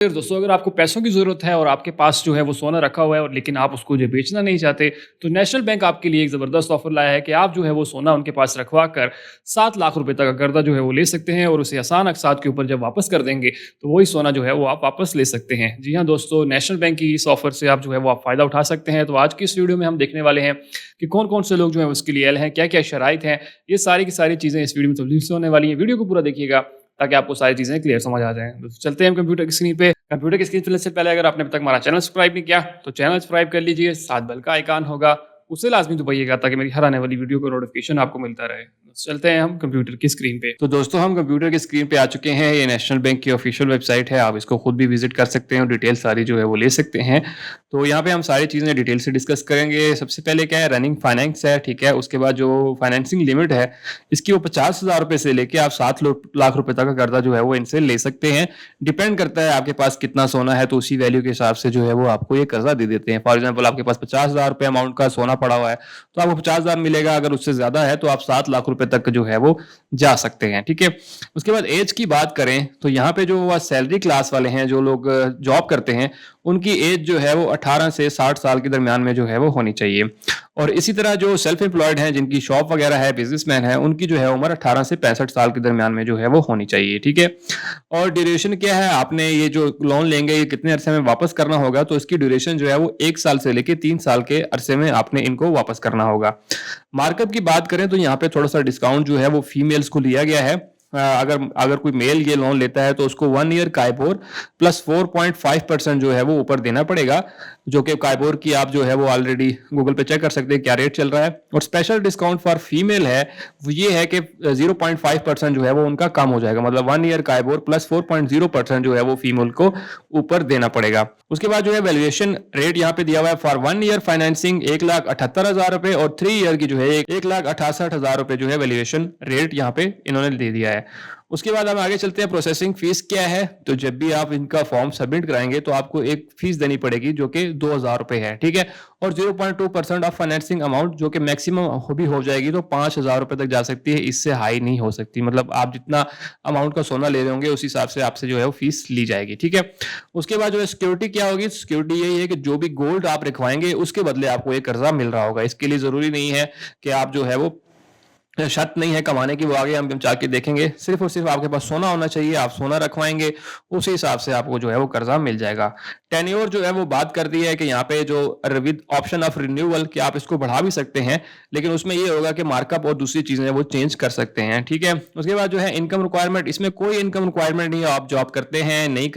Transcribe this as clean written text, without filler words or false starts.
फिर दोस्तों, अगर आपको पैसों की ज़रूरत है और आपके पास जो है वो सोना रखा हुआ है और लेकिन आप उसको जो बेचना नहीं चाहते, तो नेशनल बैंक आपके लिए एक ज़बरदस्त ऑफ़र लाया है कि आप जो है वो सोना उनके पास रखवा कर 7 लाख रुपए तक का कर्ज़ा जो है वो ले सकते हैं और उसे आसान अक़सात के ऊपर जब वापस कर देंगे, तो वही सोना जो है वो आप वापस ले सकते हैं। जी हाँ दोस्तों, नेशनल बैंक की इस ऑफ़र से आप जो है वो आप फ़ायदा उठा सकते हैं। तो आज की इस वीडियो में हम देखने वाले हैं कि कौन-कौन से लोग जो हैं उसके लिए एलिजिबल हैं, क्या-क्या शराइत हैं। ये सारी की सारी चीज़ें इस वीडियो में तफ़सील से होने वाली हैं। वीडियो को पूरा देखिएगा ताकि आपको सारी चीज़ें क्लियर समझ आ जाएँ। तो चलते हैं हम कंप्यूटर की स्क्रीन पे। कंप्यूटर की स्क्रीन चलने से पहले अगर आपने अब तक हमारा चैनल सब्सक्राइब नहीं किया, तो चैनल सब्सक्राइब कर लीजिए, साथ बेल का आइकन होगा, उसे लाज़मी दबाइएगा ताकि मेरी हर आने वाली वीडियो का नोटिफ़िकेशन आपको मिलता रहे। चलते हैं हम कंप्यूटर की स्क्रीन पे। तो दोस्तों, हम कंप्यूटर की स्क्रीन पे आ चुके हैं। ये नेशनल बैंक की ऑफिशियल वेबसाइट है, आप इसको खुद भी विजिट कर सकते हैं और डिटेल सारी जो है वो ले सकते हैं। तो यहाँ पे हम सारी चीज़ें डिटेल से डिस्कस करेंगे। सबसे पहले क्या है, रनिंग फाइनेंस है, ठीक है। उसके बाद जो फाइनेंसिंग लिमिट है, इसकी वो 50,000 रुपये से लेके आप 7 लाख रुपए तक का कर्जा जो है वो इनसे ले सकते हैं। डिपेंड करता है आपके पास कितना सोना है, तो उसी वैल्यू के हिसाब से जो है वो आपको ये कर्जा दे देते हैं। फॉर एग्जाम्पल, आपके पास 50,000 रुपये अमाउंट का सोना पड़ा हुआ है, तो आपको 50,000 मिलेगा। अगर उससे ज्यादा है तो आप 7 लाख रुपए तक जो है वो जा सकते हैं, ठीक है। उसके बाद एज की बात करें तो यहाँ पे जो सैलरी क्लास वाले हैं, जो लोग जॉब करते हैं, उनकी एज जो है वो 18 से 60 साल के दरमियान में जो है वो होनी चाहिए। और इसी तरह जो सेल्फ एम्प्लॉयड हैं, जिनकी शॉप वगैरह है, बिजनेसमैन है, उनकी जो है उम्र 18 से 65 साल के दरमियान में जो है वो होनी चाहिए, ठीक है। और ड्यूरेशन क्या है, आपने ये जो लोन लेंगे ये कितने अरसे में वापस करना होगा, तो इसकी ड्यूरेशन जो है वो 1 साल से लेके 3 साल के अरसे में आपने इनको वापस करना होगा। मार्कअप की बात करें तो यहाँ पे थोड़ा सा डिस्काउंट जो है वो फीमेल्स को लिया गया है। अगर अगर कोई मेल ये लोन लेता है तो उसको 1 ईयर काइबोर प्लस 4.5% जो है वो ऊपर देना पड़ेगा, जो कि काइबोर की आप जो है वो ऑलरेडी गूगल पे चेक कर सकते हैं क्या रेट चल रहा है। और स्पेशल डिस्काउंट फॉर फीमेल है, वो ये है कि 0.5% जो है वो उनका कम हो जाएगा, मतलब 1 ईयर काइबोर प्लस 4.0% जो है वो फीमेल को ऊपर देना पड़ेगा। उसके बाद जो है वैल्यूएशन रेट यहाँ पे दिया हुआ है फॉर 1 ईयर फाइनेंसिंग 1,78,000 रुपए और 3 ईयर की जो है 1,68,000 रुपए जो है वैल्यूएशन रेट यहाँ पे इन्होंने दे दिया है। उसके बाद हम आगे चलते हैं। प्रोसेसिंग फीस क्या है, तो जब भी आप इनका फॉर्म सबमिट कराएंगे तो आपको एक फीस देनी पड़ेगी जो कि 2,000 रुपए है, ठीक है। और 0.2% ऑफ फाइनेंसिंग अमाउंट, जो कि मैक्सिमम भी हो जाएगी तो 5,000 रुपए तक जा सकती है, इससे हाई नहीं हो सकती। मतलब आप जितना अमाउंट का सोना ले रहे होंगे उस हिसाब से आपसे जो है वो फीस ली जाएगी, ठीक है। उसके बाद जो है सिक्योरिटी क्या होगी, सिक्योरिटी यही है कि जो भी गोल्ड आप रखवाएंगे उसके बदले आपको एक कर्जा मिल रहा होगा। इसके लिए जरूरी नहीं है कि आप जो है वो शर्त नहीं है कमाने की, वो आगे हम जाके देखेंगे। सिर्फ और सिर्फ आपके पास सोना होना चाहिए, आप सोना रखवाएंगे उसी हिसाब से आपको जो है वो कर्जा मिल जाएगा। टेन्योर जो है वो बात कर दी है कि यहाँ पे जो विद ऑप्शन ऑफ रिन्यूअल कि आप इसको बढ़ा भी सकते हैं, लेकिन उसमें ये होगा कि मार्कअप और दूसरी चीजें वो चेंज कर सकते हैं, ठीक है। उसके बाद जो है इनकम रिक्वायरमेंट, इसमें कोई इनकम रिक्वायरमेंट नहीं है, आप जॉब करते हैं नहीं